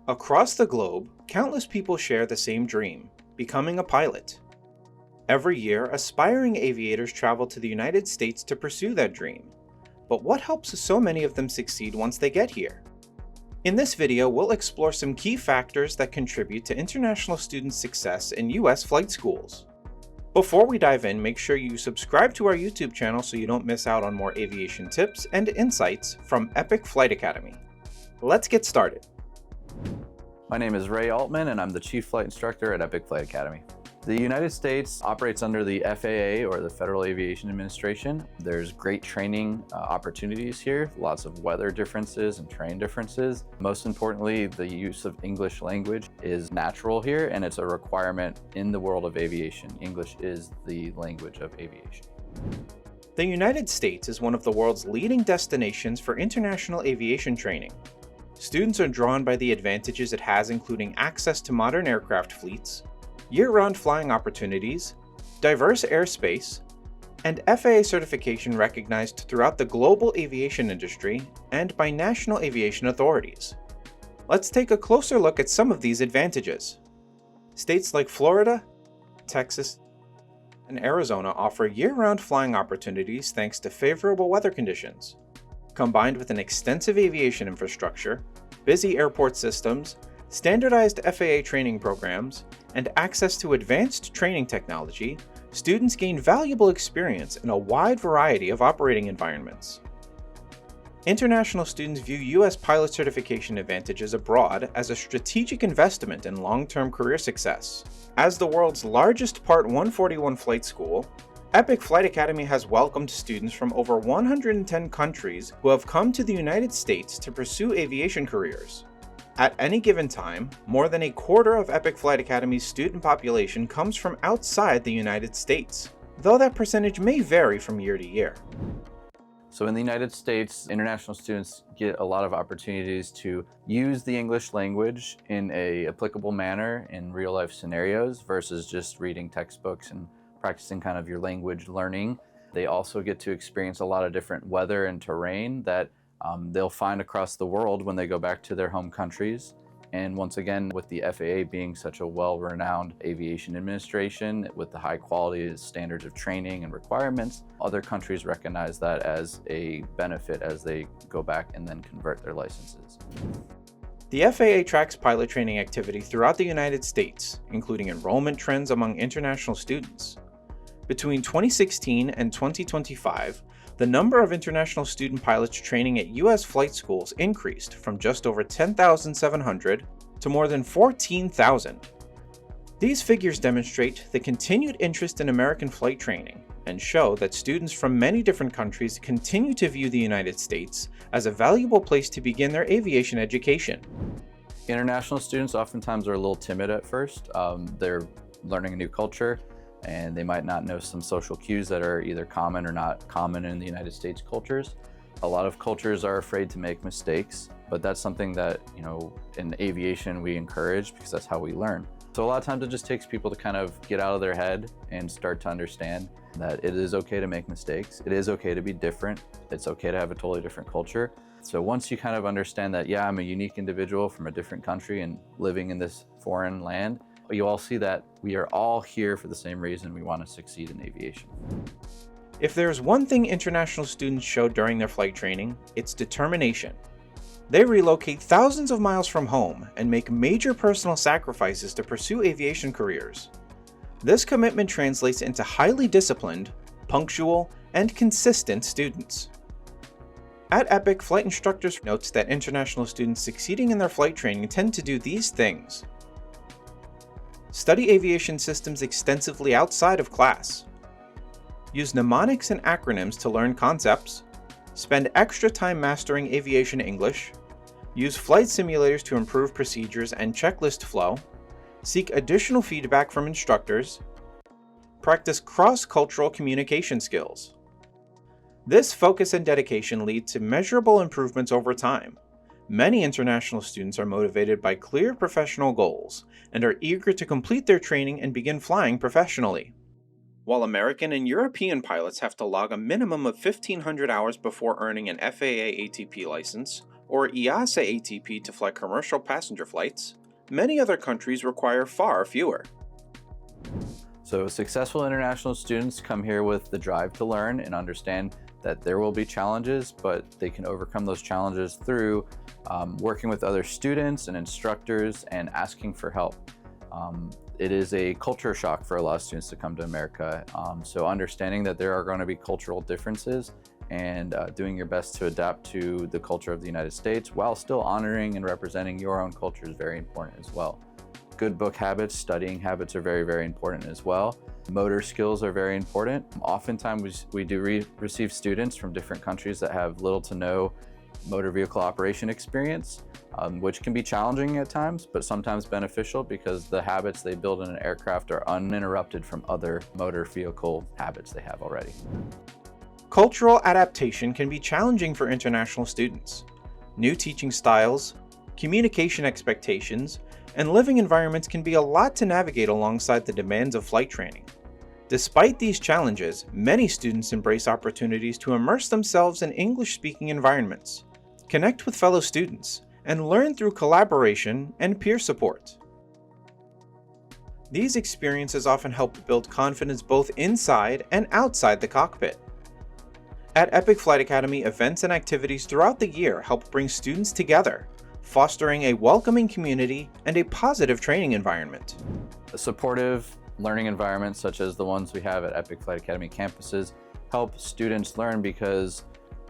Across the globe, countless people share the same dream, becoming a pilot. Every year, aspiring aviators travel to the United States to pursue that dream. But what helps so many of them succeed once they get here? In this video, we'll explore some key factors that contribute to international students' success in US flight schools. Before we dive in, make sure you subscribe to our YouTube channel so you don't miss out on more aviation tips and insights from Epic Flight Academy. Let's get started. My name is Ray Altmann, and I'm the Chief Flight Instructor at Epic Flight Academy. The United States operates under the FAA, or the Federal Aviation Administration. There's great training opportunities here, lots of weather differences and terrain differences. Most importantly, the use of English language is natural here, and it's a requirement in the world of aviation. English is the language of aviation. The United States is one of the world's leading destinations for international aviation training. Students are drawn by the advantages it has, including access to modern aircraft fleets, year-round flying opportunities, diverse airspace, and FAA certification recognized throughout the global aviation industry and by national aviation authorities. Let's take a closer look at some of these advantages. States like Florida, Texas, and Arizona offer year-round flying opportunities thanks to favorable weather conditions. Combined with an extensive aviation infrastructure, busy airport systems, standardized FAA training programs, and access to advanced training technology, students gain valuable experience in a wide variety of operating environments. International students view U.S. pilot certification advantages abroad as a strategic investment in long-term career success. As the world's largest Part 141 flight school, Epic Flight Academy has welcomed students from over 110 countries who have come to the United States to pursue aviation careers. At any given time, more than a quarter of Epic Flight Academy's student population comes from outside the United States, though that percentage may vary from year to year. So in the United States, international students get a lot of opportunities to use the English language in an applicable manner in real-life scenarios versus just reading textbooks and practicing kind of your language learning. They also get to experience a lot of different weather and terrain that they'll find across the world when they go back to their home countries. And once again, with the FAA being such a well-renowned aviation administration with the high quality standards of training and requirements, other countries recognize that as a benefit as they go back and then convert their licenses. The FAA tracks pilot training activity throughout the United States, including enrollment trends among international students. Between 2016 and 2025, the number of international student pilots training at U.S. flight schools increased from just over 10,700 to more than 14,000. These figures demonstrate the continued interest in American flight training and show that students from many different countries continue to view the United States as a valuable place to begin their aviation education. International students oftentimes are a little timid at first. They're learning a new culture, and they might not know some social cues that are either common or not common in the United States cultures. A lot of cultures are afraid to make mistakes, but that's something that, in aviation we encourage because that's how we learn. So a lot of times it just takes people to kind of get out of their head and start to understand that it is okay to make mistakes. It is okay to be different. It's okay to have a totally different culture. So once you kind of understand that, yeah, I'm a unique individual from a different country and living in this foreign land, you all see that we are all here for the same reason: we want to succeed in aviation. If there's one thing international students show during their flight training, it's determination. They relocate thousands of miles from home and make major personal sacrifices to pursue aviation careers. This commitment translates into highly disciplined, punctual, and consistent students. At Epic, flight instructors notes that international students succeeding in their flight training tend to do these things: study aviation systems extensively outside of class, use mnemonics and acronyms to learn concepts, spend extra time mastering aviation English, use flight simulators to improve procedures and checklist flow, seek additional feedback from instructors, practice cross-cultural communication skills. This focus and dedication lead to measurable improvements over time. Many international students are motivated by clear professional goals and are eager to complete their training and begin flying professionally. While American and European pilots have to log a minimum of 1,500 hours before earning an FAA ATP license, or EASA ATP to fly commercial passenger flights, many other countries require far fewer. So successful international students come here with the drive to learn and understand that there will be challenges, but they can overcome those challenges through working with other students and instructors and asking for help. It is a culture shock for a lot of students to come to America. So understanding that there are going to be cultural differences and doing your best to adapt to the culture of the United States while still honoring and representing your own culture is very important as well. Good book habits, studying habits are very, very important as well. Motor skills are very important. Oftentimes we do receive students from different countries that have little to no motor vehicle operation experience, which can be challenging at times, but sometimes beneficial because the habits they build in an aircraft are uninterrupted from other motor vehicle habits they have already. Cultural adaptation can be challenging for international students. New teaching styles, communication expectations, and living environments can be a lot to navigate alongside the demands of flight training. Despite these challenges, many students embrace opportunities to immerse themselves in English-speaking environments, connect with fellow students, and learn through collaboration and peer support. These experiences often help build confidence both inside and outside the cockpit. At Epic Flight Academy, events and activities throughout the year help bring students together, fostering a welcoming community and a positive training environment. A supportive learning environments such as the ones we have at Epic Flight Academy campuses help students learn because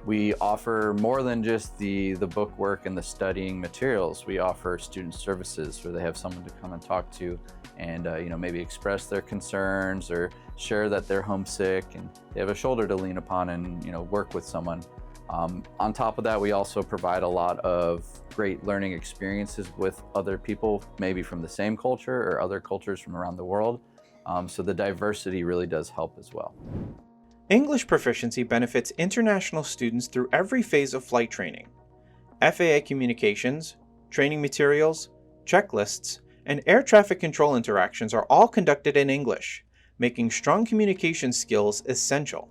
we offer more than just the book work and the studying materials. We offer student services where they have someone to come and talk to and maybe express their concerns or share that they're homesick, and they have a shoulder to lean upon and work with someone. On top of that, we also provide a lot of great learning experiences with other people, maybe from the same culture or other cultures from around the world. So the diversity really does help as well. English proficiency benefits international students through every phase of flight training. FAA communications, training materials, checklists, and air traffic control interactions are all conducted in English, making strong communication skills essential.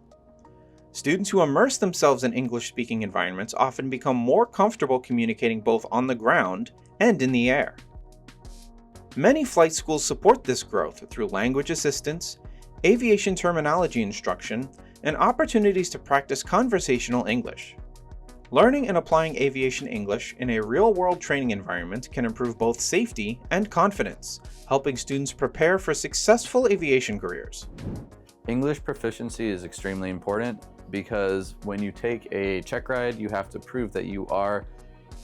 Students who immerse themselves in English-speaking environments often become more comfortable communicating both on the ground and in the air. Many flight schools support this growth through language assistance, aviation terminology instruction, and opportunities to practice conversational English. Learning and applying aviation English in a real-world training environment can improve both safety and confidence, helping students prepare for successful aviation careers. English proficiency is extremely important because when you take a check ride, you have to prove that you are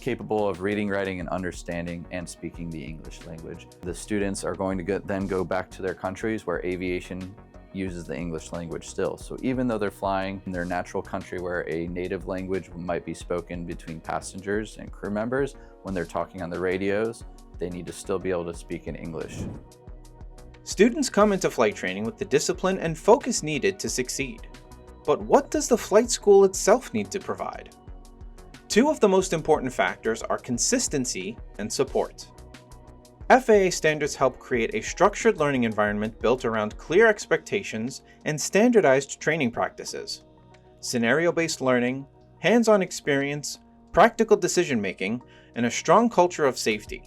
capable of reading, writing, and understanding and speaking the English language. The students are going to then go back to their countries where aviation uses the English language still. So even though they're flying in their natural country where a native language might be spoken between passengers and crew members, when they're talking on the radios, they need to still be able to speak in English. Students come into flight training with the discipline and focus needed to succeed. But what does the flight school itself need to provide? Two of the most important factors are consistency and support. FAA standards help create a structured learning environment built around clear expectations and standardized training practices. Scenario-based learning, hands-on experience, practical decision-making, and a strong culture of safety.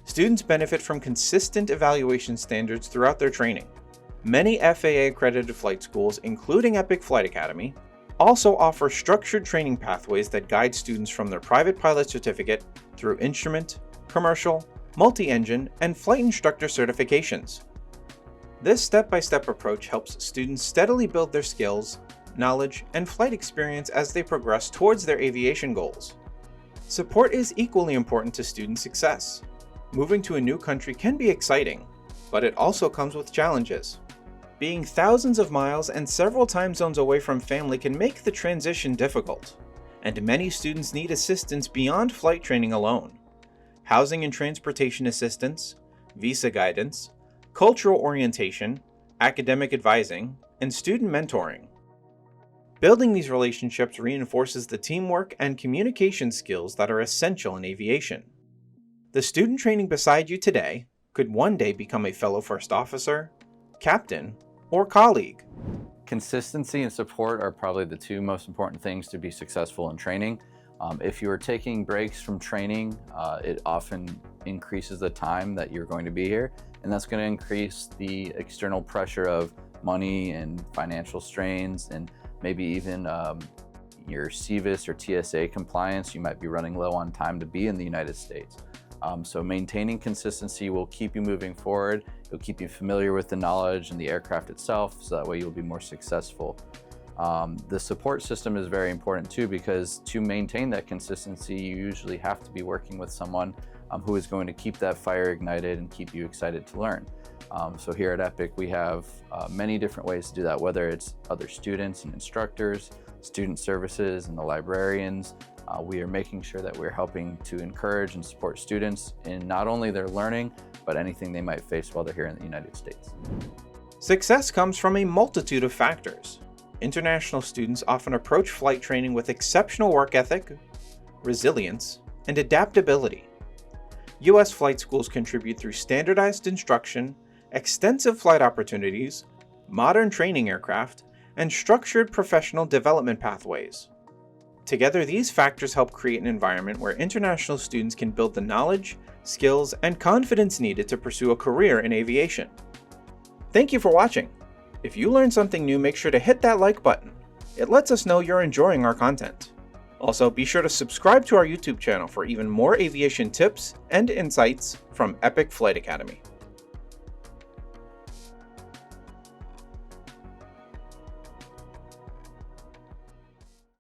Students benefit from consistent evaluation standards throughout their training. Many FAA-accredited flight schools, including Epic Flight Academy, also offer structured training pathways that guide students from their private pilot certificate through instrument, commercial, multi-engine, and flight instructor certifications. This step-by-step approach helps students steadily build their skills, knowledge, and flight experience as they progress towards their aviation goals. Support is equally important to student success. Moving to a new country can be exciting, but it also comes with challenges. Being thousands of miles and several time zones away from family can make the transition difficult, and many students need assistance beyond flight training alone. Housing and transportation assistance, visa guidance, cultural orientation, academic advising, and student mentoring. Building these relationships reinforces the teamwork and communication skills that are essential in aviation. The student training beside you today could one day become a fellow first officer, captain, or colleague. Consistency and support are probably the two most important things to be successful in training. If you are taking breaks from training, it often increases the time that you're going to be here, and that's going to increase the external pressure of money and financial strains, and maybe even your CVIS or TSA compliance. You might be running low on time to be in the United States. So maintaining consistency will keep you moving forward. It'll keep you familiar with the knowledge and the aircraft itself, so that way you'll be more successful. The support system is very important too, because to maintain that consistency, you usually have to be working with someone who is going to keep that fire ignited and keep you excited to learn. So here at Epic, we have many different ways to do that, whether it's other students and instructors, student services, and the librarians. We are making sure that we're helping to encourage and support students in not only their learning, but anything they might face while they're here in the United States. Success comes from a multitude of factors. International students often approach flight training with exceptional work ethic, resilience, and adaptability. U.S. flight schools contribute through standardized instruction, extensive flight opportunities, modern training aircraft, and structured professional development pathways. Together, these factors help create an environment where international students can build the knowledge, skills, and confidence needed to pursue a career in aviation. Thank you for watching. If you learned something new, make sure to hit that like button. It lets us know you're enjoying our content. Also, be sure to subscribe to our YouTube channel for even more aviation tips and insights from Epic Flight Academy.